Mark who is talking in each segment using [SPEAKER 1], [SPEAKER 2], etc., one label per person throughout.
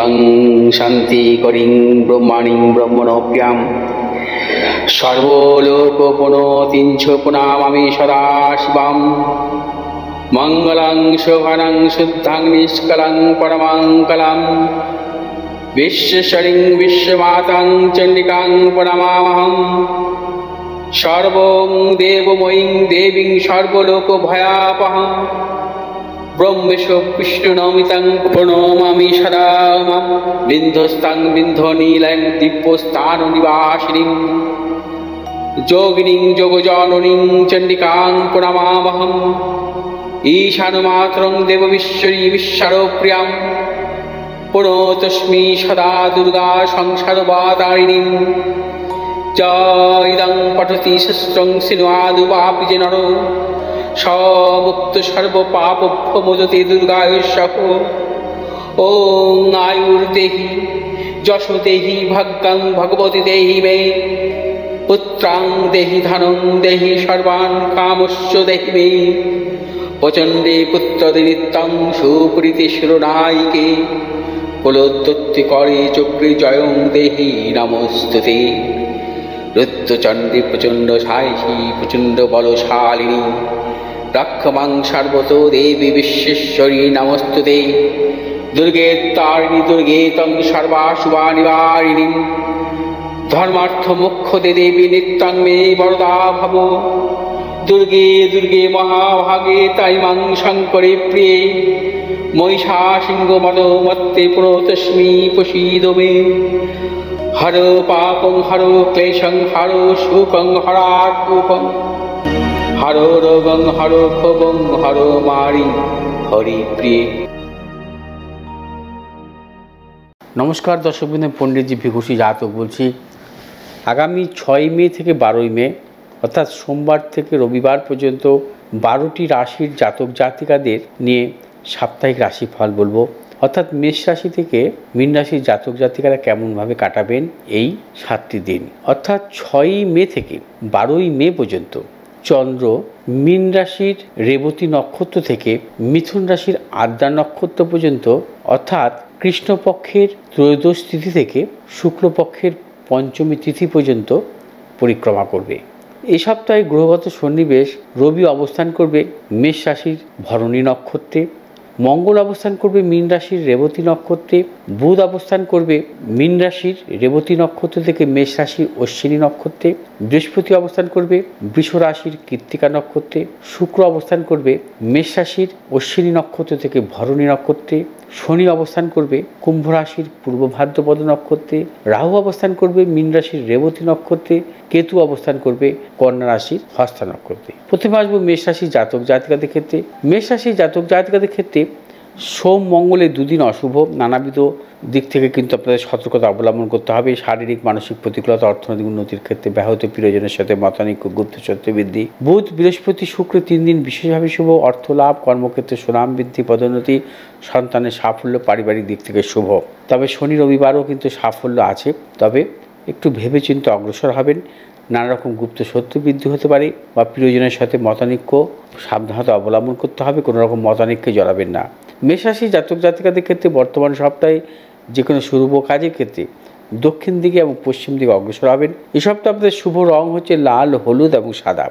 [SPEAKER 1] শিবং শান্তি করিং ব্রহ্মাণিং ব্রহ্মণোপ্যাম সর্বলোকপুনতিঞ্চ প্রণামামি সদা শিবম মঙ্গলং শোভনং শুদ্ধং নিষ্কলং পরমঙ্গলম বিশ্বশ্বরিং বিশ্বমাতাং চণ্ডিকাং প্রণমামহম সর্বং দেবময়ীং দেবীং সর্বলোকভয়াপহম ব্রহ্মেশ বিষ্ণুনমিতং প্রণমামি সদা মাম বিন্ধস্তাং বিন্ধনীলং দিব্যস্থাননিবাসিনীং যোগিনীং যোগজননীং চণ্ডিকাং প্রণমামহম ঈশানমাতরং দেববিশ্বরী বিশ্বরপ্রিয়াং প্রণতস্মি সদা দুর্গা সংসারবাতারিণীং ইদং পঠতি শস্ত্রং সিনুয়াদুপাপি যে নর সমুক্ত সর্বপাপভ্যো মোদতে দুর্গায়ুষ্যঃ ওং আয়ুর্দেহি যশো দেহি ভাগ্যং ভগবতী দেহি মে পুত্রাং দেহি ধনং দেহি সর্বান কামস্য দেহি মে প্রচণ্ডে পুত্রদে নিত্যং সুপ্রীতি শিরোনায়িকে কুলোদ্যুক্তি করে চক্রে জয়ং দেহি নমস্তুতে রুদ্রচণ্ডী প্রচণ্ড সাহসী প্রচণ্ড বলশালিনী রক্ষমাং সর্বতো দেবী বিশ্বেশ্বরী নমস্তুতে দুর্গে তারিণী দুর্গে তং সর্বাশুভা নিবারিণী ধর্মার্থ মোক্ষদে দেবী নিত্যং মে বরদা ভব দুর্গে দুর্গে মহাভাগে তাই মাং শঙ্করে প্রিয়ে মহিষা সিংহ মদমত্তে প্রতস্মি প্রসীদ মে হর পাপং হর ক্লেশং হর সুখং হরাকুপং হর রোগং হর ক্ষোভং হর মারি হরি প্রিয়ে।
[SPEAKER 2] নমস্কার দর্শকবৃন্দ, পণ্ডিতজি ভিঘুষী জাতক বলছি। আগামী 6 মে থেকে 12 মে অর্থাৎ সোমবার থেকে রবিবার পর্যন্ত 12টি রাশির জাতক জাতিকাদের নিয়ে সাপ্তাহিক রাশিফল বলবো। অর্থাৎ মেষ রাশি থেকে মীন রাশির জাতক জাতিকারা কেমনভাবে কাটাবেন এই 7টি দিন। অর্থাৎ 6 মে থেকে 12 মে পর্যন্ত চন্দ্র মীন রাশির রেবতী নক্ষত্র থেকে মিথুন রাশির আদ্রা নক্ষত্র পর্যন্ত অর্থাৎ কৃষ্ণপক্ষের ত্রয়োদশ তিথি থেকে শুক্লপক্ষের পঞ্চমী তিথি পর্যন্ত পরিক্রমা করবে। এই সপ্তাহে গ্রহগত সন্নিবেশ রবি অবস্থান করবে মেষ রাশির ভরণী নক্ষত্রে, মঙ্গল অবস্থান করবে মীন রাশির রেবতী নক্ষত্রে, বুধ অবস্থান করবে মীন রাশির রেবতী নক্ষত্র থেকে মেষ রাশির অশ্বিনী নক্ষত্রে, বৃহস্পতি অবস্থান করবে বৃষ রাশির কৃত্তিকা নক্ষত্রে, শুক্র অবস্থান করবে মেষ রাশির অশ্বিনী নক্ষত্র থেকে ভরণী নক্ষত্রে, শনি অবস্থান করবে কুম্ভ রাশির পূর্ব ভাদ্রপদ নক্ষত্রে, রাহু অবস্থান করবে মীন রাশির রেবতী নক্ষত্রে, কেতু অবস্থান করবে কন্যা রাশির হস্তা নক্ষত্রে। প্রথমে আসবো মেষ রাশির জাতক জাতিকাদের ক্ষেত্রে। মেষ রাশির জাতক জাতিকাদের ক্ষেত্রে সোম মঙ্গলের দুদিন অশুভ। নানাবিধ দিক থেকে কিন্তু আপনাদের সতর্কতা অবলম্বন করতে হবে। শারীরিক মানসিক প্রতিকূলতা, অর্থনৈতিক উন্নতির ক্ষেত্রে ব্যাহত, প্রিয়জনের সাথে মতানৈক্য, গুপ্তচর্য বৃদ্ধি। বুধ বৃহস্পতি শুক্র 3 দিন বিশেষভাবে শুভ। অর্থ লাভ, কর্মক্ষেত্রে সুনাম বৃদ্ধি, পদোন্নতি, সন্তানের সাফল্য, পারিবারিক দিক থেকে শুভ। তবে শনি রবিবারও কিন্তু সাফল্য আছে, তবে একটু ভেবেচিন্তে অগ্রসর হবেন। নানা রকম গুপ্ত শত্রু বৃদ্ধি হতে পারে বা প্রিয়জনের সাথে মতানৈক্য, সাবধানতা অবলম্বন করতে হবে। কোনো রকম মতানৈক্যে জড়াবেন না। মেষ রাশি জাতক জাতিকাদের ক্ষেত্রে বর্তমান সপ্তাহে যে কোনো শুভ কাজের ক্ষেত্রে দক্ষিণ দিকে এবং পশ্চিম দিকে অগ্রসর হবেন। এই সপ্তাহে আপনাদের শুভ রং হচ্ছে লাল, হলুদ এবং সাদা।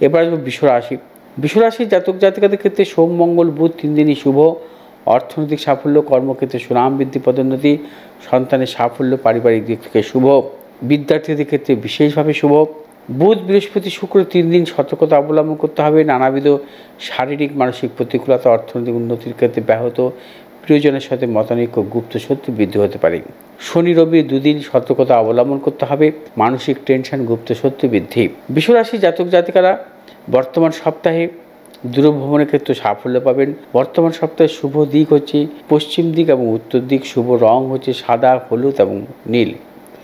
[SPEAKER 2] এবার আসবো বিশ্বরাশি। বিশ্বরাশির জাতক জাতিকাদের ক্ষেত্রে সোম মঙ্গল বুধ 3 দিনই শুভ। অর্থনৈতিক সাফল্য, কর্মক্ষেত্রে সুনাম বৃদ্ধি, পদোন্নতি, সন্তানের সাফল্য, পারিবারিক দিক থেকে শুভ। বিদ্যার্থীদের ক্ষেত্রে বিশেষভাবে শুভ। বুধ বৃহস্পতি শুক্র 3 দিন সতর্কতা অবলম্বন করতে হবে। নানাবিধ শারীরিক মানসিক প্রতিকূলতা, অর্থনৈতিক উন্নতির ক্ষেত্রে ব্যাহত, প্রিয়জনের সাথে মতানৈক্য, গুপ্ত শত্রু বৃদ্ধি হতে পারে। শনি রবি 2 দিন সতর্কতা অবলম্বন করতে হবে। মানসিক টেনশন, গুপ্ত শত্রু বৃদ্ধি। বিশ্বরাশি জাতক জাতিকারা বর্তমান সপ্তাহে দূরভ্রমণের ক্ষেত্রে সাফল্য পাবেন। বর্তমান সপ্তাহে শুভ দিক হচ্ছে পশ্চিম দিক এবং উত্তর দিক। শুভ রং হচ্ছে সাদা, হলুদ এবং নীল।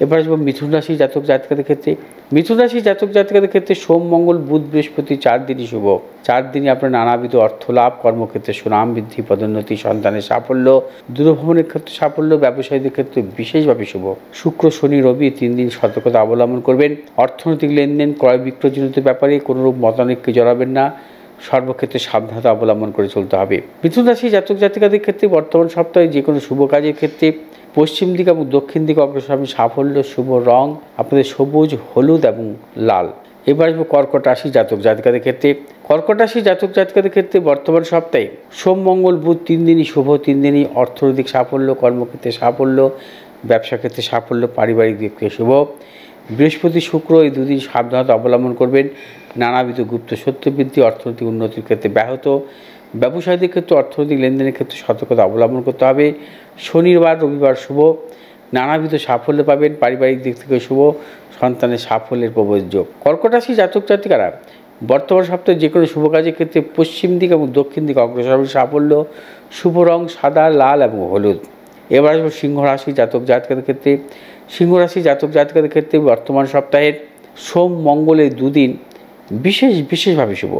[SPEAKER 2] এবার আসবো মিথুন রাশি জাতক জাতিকাদের ক্ষেত্রে। মিথুন রাশি জাতক জাতিকাদের ক্ষেত্রে সোম মঙ্গল বুধ বৃহস্পতি 4 দিনই শুভ। 4 দিনই আপনার নানাবিধ অর্থ লাভ, কর্মক্ষেত্রে সুনাম বৃদ্ধি, পদোন্নতি, সন্তানের সাফল্য, দূরভ্রমণের ক্ষেত্রে সাফল্য, ব্যবসায়ীদের ক্ষেত্রে বিশেষভাবে শুভ। শুক্র শনি রবি 3 দিন সতর্কতা অবলম্বন করবেন। অর্থনৈতিক লেনদেন, ক্রয় বিক্রয়জনিত ব্যাপারে কোনোরূপ মতানৈক্যে জড়াবেন না। সর্বক্ষেত্রে সাবধানতা অবলম্বন করে চলতে হবে। মিথুন রাশি জাতক জাতিকাদের ক্ষেত্রে বর্তমান সপ্তাহে যে কোনো শুভ কাজের ক্ষেত্রে পশ্চিম দিক এবং দক্ষিণ দিকে অগ্রসর সাফল্য। শুভ রং আপনাদের সবুজ, হলুদ এবং লাল। এবার আসবো কর্কট রাশি জাতক জাতিকাদের ক্ষেত্রে। কর্কট রাশি জাতক জাতিকাদের ক্ষেত্রে বর্তমান সপ্তাহে সোম, মঙ্গল, বুধ 3 দিনই শুভ। 3 দিনই অর্থনৈতিক সাফল্য, কর্মক্ষেত্রে সাফল্য, ব্যবসা ক্ষেত্রে সাফল্য, পারিবারিক দিক থেকে শুভ। বৃহস্পতি, শুক্র এই 2 দিন সাবধানতা অবলম্বন করবেন। নানাবিধ গুপ্ত সত্য বৃদ্ধি, অর্থনৈতিক উন্নতির ক্ষেত্রে ব্যাহত। ব্যবসায়ীদের ক্ষেত্রে অর্থনৈতিক লেনদেনের ক্ষেত্রে সতর্কতা অবলম্বন করতে হবে। শনিবার, রবিবার শুভ, নানাবিধ সাফল্য পাবেন। পারিবারিক দিক থেকে শুভ, সন্তানের সাফল্যের প্রবল যোগ। কর্কট রাশি জাতক জাতিকারা বর্তমান সপ্তাহে যে কোনো শুভ কাজের ক্ষেত্রে পশ্চিম দিক এবং দক্ষিণ দিকে অগ্রসর সাফল্য। শুভ রং সাদা, লাল এবং হলুদ। এবার আসবো সিংহ রাশি জাতক জাতিকাদের ক্ষেত্রে। সিংহ রাশি জাতক জাতিকাদের ক্ষেত্রে বর্তমান সপ্তাহের সোম, মঙ্গলের 2 দিন বিশেষভাবে শুভ।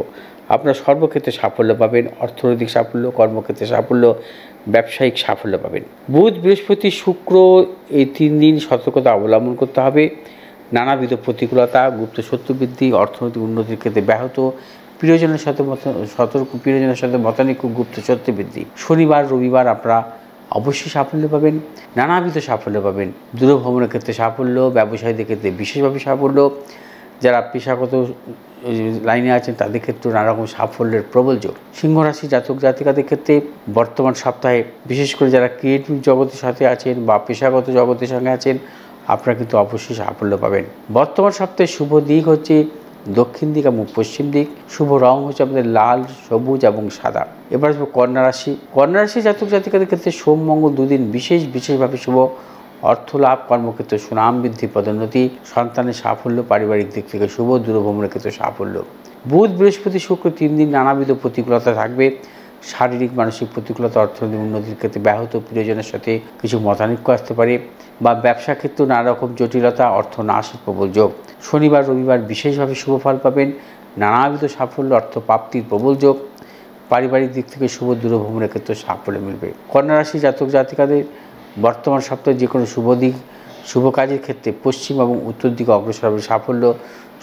[SPEAKER 2] আপনারা সর্বক্ষেত্রে সাফল্য পাবেন। অর্থনৈতিক সাফল্য, কর্মক্ষেত্রে সাফল্য, ব্যবসায়িক সাফল্য পাবেন। বুধ, বৃহস্পতি, শুক্র এই 3 দিন সতর্কতা অবলম্বন করতে হবে। নানাবিধ প্রতিকূলতা, গুপ্ত শত্রু বৃদ্ধি, অর্থনৈতিক উন্নতির ক্ষেত্রে ব্যাহত। প্রিয়জনের সাথে মতানৈক্য, গুপ্ত শত্রু বৃদ্ধি। শনিবার, রবিবার আপনারা অবশ্যই সাফল্য পাবেন, নানাবিধ সাফল্য পাবেন। দূরভ্রমণের ক্ষেত্রে সাফল্য, ব্যবসায়ীদের ক্ষেত্রে বিশেষভাবে সাফল্য। যারা পেশাগত লাইনে আছেন তাদের ক্ষেত্রে নানা রকম সাফল্যের প্রবল যোগ। সিংহ রাশি জাতক জাতিকাদের ক্ষেত্রে বর্তমান সপ্তাহে বিশেষ করে যারা ক্রিয়েটিভ জগতের সাথে আছেন বা পেশাগত জগতের সঙ্গে আছেন আপনারা কিন্তু অবশ্যই সাফল্য পাবেন। বর্তমান সপ্তাহে শুভ দিক হচ্ছে দক্ষিণ দিক এবং পশ্চিম দিক। শুভ রং হচ্ছে আপনাদের লাল, সবুজ এবং সাদা। এবার আসবো কন্যা রাশি। কন্যা রাশি জাতক জাতিকাদের ক্ষেত্রে সোম, মঙ্গল 2 দিন বিশেষভাবে শুভ। অর্থ লাভ, কর্মক্ষেত্রে সুনাম বৃদ্ধি, পদোন্নতি, সন্তানের সাফল্য, পারিবারিক দিক থেকে শুভ। দূরভ্রমণের ক্ষেত্রে সাফল্য। বুধ, বৃহস্পতি, শুক্র 3 দিন নানাবিধ প্রতিকূলতা থাকবে। শারীরিক, মানসিক প্রতিকূলতা, অর্থনৈতিক উন্নতির ক্ষেত্রে ব্যাহত। প্রিয়জনের সাথে কিছু মতানৈক্য আসতে পারে বা ব্যবসা ক্ষেত্রে নানা রকম জটিলতা, অর্থ নাশের প্রবল যোগ। শনিবার, রবিবার বিশেষভাবে শুভ ফল পাবেন। নানাবিধ সাফল্য, অর্থ প্রাপ্তির প্রবল যোগ। পারিবারিক দিক থেকে শুভ। দূরভ্রমণের ক্ষেত্রে সাফল্য মিলবে। কন্যা রাশি জাতক জাতিকাদের বর্তমান সপ্তাহে যে কোনো শুভ কাজের ক্ষেত্রে পশ্চিম এবং উত্তর দিকে অগ্রসর হবে সাফল্য।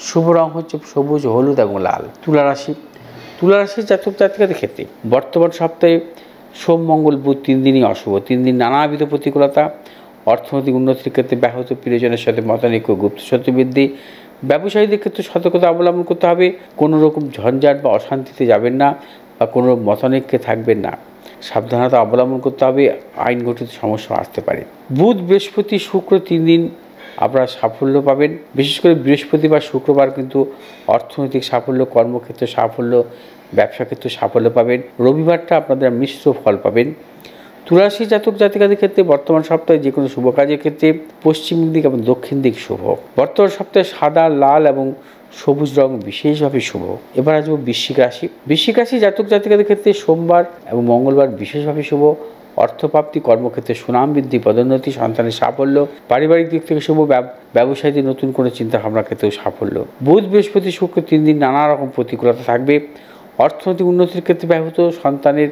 [SPEAKER 2] শুভ রং হচ্ছে সবুজ, হলুদ এবং লাল। তুলা রাশি জাতক জাতিকাদের ক্ষেত্রে বর্তমান সপ্তাহে সোম, মঙ্গল, বুধ 3 দিনই অশুভ। 3 দিন নানাবিধ প্রতিকূলতা, অর্থনৈতিক উন্নতির ক্ষেত্রে ব্যাহত। প্রিয়জনের সাথে মতানৈক্য, গুপ্ত শত্রু বৃদ্ধি। ব্যবসায়ীদের ক্ষেত্রে সতর্কতা অবলম্বন করতে হবে। কোনো রকম ঝঞ্ঝাট বা অশান্তিতে যাবেন না বা কোনো মতানৈক্যে থাকবেন না। সাবধানতা অবলম্বন করতে হবে, আইনগঠিত সমস্যা আসতে পারে। বুধ, বৃহস্পতি, শুক্র 3 দিন আপনারা সাফল্য পাবেন। বিশেষ করে বৃহস্পতিবার, শুক্রবার কিন্তু অর্থনৈতিক সাফল্য, কর্মক্ষেত্রে সাফল্য, ব্যবসা ক্ষেত্রে সাফল্য পাবেন। রবিবারটা আপনারা মিশ্র ফল পাবেন। তুলারাশি জাতক জাতিকাদের ক্ষেত্রে বর্তমান সপ্তাহে যে কোনো শুভ কাজের ক্ষেত্রে পশ্চিম দিক এবং দক্ষিণ দিক শুভ। বর্তমান সপ্তাহে সাদা, লাল এবং সবুজ রং বিশেষভাবে শুভ। এবার আসবো বৃশ্চিক রাশি জাতক জাতিকাদের ক্ষেত্রে সোমবার এবং মঙ্গলবার বিশেষভাবে শুভ। অর্থপ্রাপ্তি, কর্মক্ষেত্রে সুনাম বৃদ্ধি, পদোন্নতি, সন্তানের সাফল্য, পারিবারিক দিক থেকে শুভ। ব্যবসায়ীদের নতুন কোনো চিন্তাভাবনার ক্ষেত্রেও সাফল্য। বুধ, বৃহস্পতি, শুক্র 3 দিন নানা রকম প্রতিকূলতা থাকবে। অর্থনৈতিক উন্নতির ক্ষেত্রে ব্যাহত। সন্তানের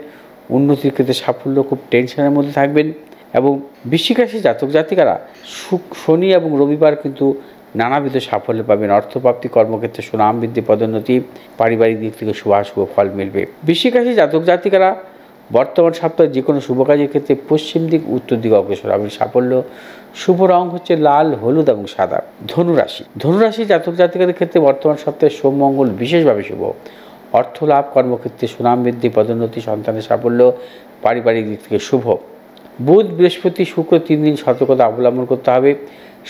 [SPEAKER 2] উন্নতির ক্ষেত্রে সাফল্য, খুব টেনশনের মধ্যে থাকবেন। এবং বৃশ্চিক রাশি জাতক জাতিকারা শনি এবং রবিবার কিন্তু নানাবিধ সাফল্য পাবেন। অর্থপ্রাপ্তি, কর্মক্ষেত্রে সুনাম বৃদ্ধি, পদোন্নতি, পারিবারিক দিক থেকে শুভ ফল মিলবে। বৃশ্চিক রাশি জাতক জাতিকারা বর্তমান সপ্তাহে যে কোনো শুভ কাজের ক্ষেত্রে পশ্চিম দিক, উত্তর দিকে অগ্রসর হবে সাফল্য। শুভ রং হচ্ছে লাল, হলুদ এবং সাদা। ধনুরাশি জাতক জাতিকাদের ক্ষেত্রে বর্তমান সপ্তাহে সোম, মঙ্গল বিশেষভাবে শুভ। অর্থ লাভ, কর্মক্ষেত্রে সুনাম বৃদ্ধি, পদোন্নতি, সন্তানের সাফল্য, পারিবারিক দিক থেকে শুভ। বুধ, বৃহস্পতি, শুক্র 3 দিন সতর্কতা অবলম্বন করতে হবে।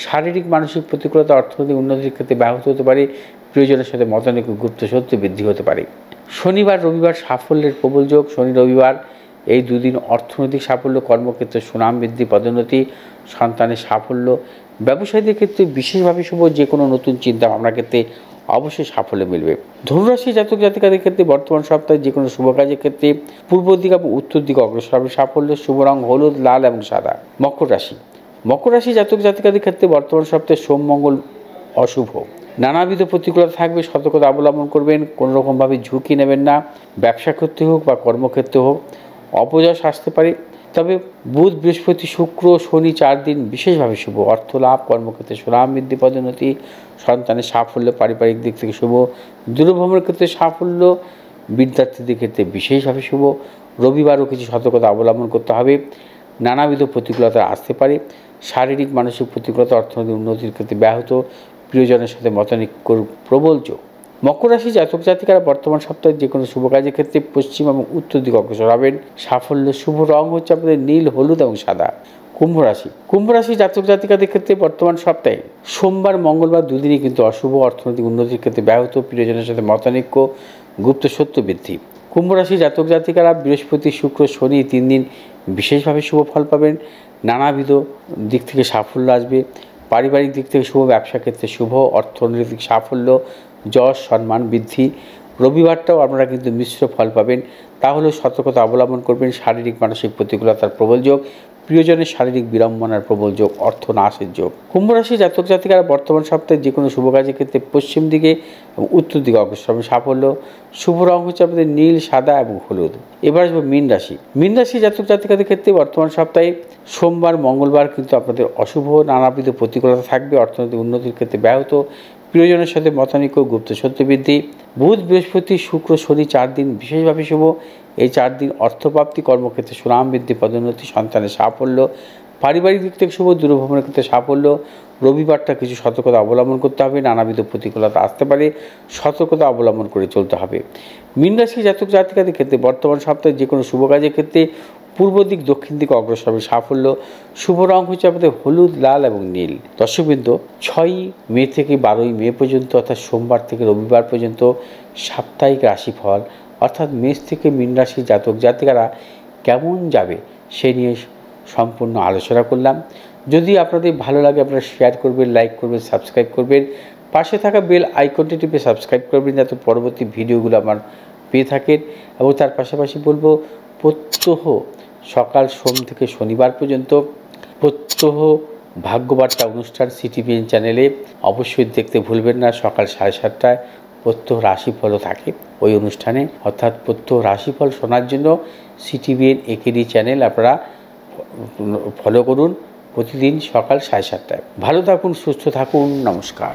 [SPEAKER 2] শারীরিক, মানসিক প্রতিকূলতা, অর্থনৈতিক উন্নতির ক্ষেত্রে ব্যাহত হতে পারে। প্রিয়জনের সাথে মতানৈক্য, গুপ্ত শত্রু বৃদ্ধি হতে পারে। শনিবার, রবিবার সাফল্যের প্রবল যোগ। শনি, রবিবার এই 2 দিন অর্থনৈতিক সাফল্য, কর্মক্ষেত্রে সুনাম বৃদ্ধি, পদোন্নতি, সন্তানের সাফল্য। ব্যবসায়ীদের ক্ষেত্রে বিশেষভাবে শুভ। যে কোনো নতুন চিন্তা ভাবনার ক্ষেত্রে অবশ্যই সাফল্য মিলবে। ধনুরাশি জাতক জাতিকাদের ক্ষেত্রে বর্তমান সপ্তাহে যে কোনো শুভ কাজের ক্ষেত্রে পূর্ব দিক এবং উত্তর দিকে অগ্রসর হবে সাফল্য। শুভ রং হলুদ, লাল এবং সাদা। মকর রাশি জাতক জাতিকাদের ক্ষেত্রে বর্তমান সপ্তাহে সোম, মঙ্গল অশুভ। নানাবিধ প্রতিকূলতা থাকবে, সতর্কতা অবলম্বন করবেন। কোনো রকমভাবে ঝুঁকি নেবেন না। ব্যবসা ক্ষেত্রে হোক বা কর্মক্ষেত্রে হোক অপযশ আসতে পারে। তবে বুধ, বৃহস্পতি, শুক্র, শনি 4 দিন বিশেষভাবে শুভ। অর্থ লাভ, কর্মক্ষেত্রে সুনাম বৃদ্ধি, পদোন্নতি, সন্তানের সাফল্য, পারিবারিক দিক থেকে শুভ। দূরভ্রমণের ক্ষেত্রে সাফল্য, বিদ্যার্থীদের ক্ষেত্রে বিশেষভাবে শুভ। রবিবারও কিছু সতর্কতা অবলম্বন করতে হবে, নানাবিধ প্রতিকূলতা আসতে পারে। শারীরিক মানসিক প্রতিকূলতা, অর্থনৈতিক উন্নতির ক্ষেত্রে ব্যাহত, প্রিয়জনের সাথে মতানৈক্যর প্রবল যোগ। মকর রাশি জাতক জাতিকারা বর্তমান সপ্তাহে যে কোনো শুভ কাজের ক্ষেত্রে পশ্চিম এবং উত্তর দিকে অগ্রসর হবেন। সাফল্য, শুভ রং হচ্ছে আপনাদের নীল, হলুদ এবং সাদা। কুম্ভ রাশি জাতক জাতিকাদের ক্ষেত্রে বর্তমান সপ্তাহে সোমবার মঙ্গলবার দুদিনই কিন্তু অশুভ, অর্থনৈতিক উন্নতির ক্ষেত্রে ব্যাহত, প্রিয়জনের সাথে মতানৈক্য, গুপ্ত সত্য বৃদ্ধি। কুম্ভ রাশি জাতক জাতিকারা বৃহস্পতি শুক্র শনি 3 দিন বিশেষভাবে শুভ ফল পাবেন। নানাবিধ দিক থেকে সাফল্য আসবে। পারিবারিক দিক থেকে শুভ, ব্যবসা ক্ষেত্রে শুভ, অর্থনৈতিক সাফল্য, যশ সম্মান বৃদ্ধি। রবিবারটাও আপনারা কিন্তু মিশ্র ফল পাবেন। তাহলে সতর্কতা অবলম্বন করবেন। শারীরিক মানসিক প্রতিকূলতার প্রবল যোগ, প্রিয়জনের শারীরিক বিড়ম্বনার প্রবল যোগ, অর্থ নাশের যোগ। কুম্ভ রাশি জাতক জাতিকারা বর্তমান সপ্তাহে যে কোনো শুভ কাজের ক্ষেত্রে পশ্চিম দিকে এবং উত্তর দিকে অগ্রসর হবে। সাফল্য, শুভ রং হচ্ছে আপনাদের নীল, সাদা এবং হলুদ। এবার আসবে মীন রাশি জাতক জাতিকাদের ক্ষেত্রে বর্তমান সপ্তাহে সোমবার মঙ্গলবার কিন্তু আপনাদের অশুভ, নানাবিধ প্রতিকূলতা থাকবে। অর্থনৈতিক উন্নতির ক্ষেত্রে ব্যাহত, প্রিয়জনের সাথে মতানৈক্য, গুপ্ত সত্য বৃদ্ধি। বুধ বৃহস্পতি শুক্র শনি 4 দিন বিশেষভাবে শুভ। এই 4 দিন অর্থপ্রাপ্তি, কর্মক্ষেত্রে সুনাম বৃদ্ধি, পদোন্নতি, সন্তানের সাফল্য। পারিবারিক দিক থেকে শুভ, দূরভ্রমণের ক্ষেত্রে সাফল্য। রবিবারটা কিছু সতর্কতা অবলম্বন করতে হবে, নানাবিধ প্রতিকূলতা আসতে পারে, সতর্কতা অবলম্বন করে চলতে হবে। মীন রাশি জাতক জাতিকাদের ক্ষেত্রে বর্তমান সপ্তাহে যে কোনো শুভ কাজের ক্ষেত্রে পূর্ব দিক দক্ষিণ দিকে অগ্রসর হবে। সাফল্য, শুভ রং হচ্ছে আপনাদের হলুদ, লাল এবং নীল। দর্শকবৃন্দ, 6 মে থেকে 12 মে পর্যন্ত অর্থাৎ সোমবার থেকে রবিবার পর্যন্ত সাপ্তাহিক রাশিফল অর্থাৎ মেষ থেকে মীন রাশি জাতক জাতিকারা কেমন যাবে সে নিয়ে সম্পূর্ণ আলোচনা করলাম। যদি আপনাদের ভালো লাগে আপনারা শেয়ার করবেন, লাইক করবেন, সাবস্ক্রাইব করবেন। পাশে থাকা বেল আইকনটি টিপে সাবস্ক্রাইব করবেন যাতে পরবর্তী ভিডিওগুলো আমার পেয়ে থাকেন। এবং তার পাশাপাশি বলবো, প্রত্যহ সকাল সোম থেকে শনিবার পর্যন্ত প্রত্যহ ভাগ্যবার্তা অনুষ্ঠান সিটিভিএন চ্যানেলে অবশ্যই দেখতে ভুলবেন না। সকাল 7:30টায় প্রত্যহ রাশিফলও থাকে ওই অনুষ্ঠানে, অর্থাৎ প্রত্যহ রাশিফল শোনার জন্য সিটিভিএন একেডি চ্যানেল আপনারা ফলো করুন প্রতিদিন সকাল 7:30টায়। ভালো থাকুন, সুস্থ থাকুন, নমস্কার।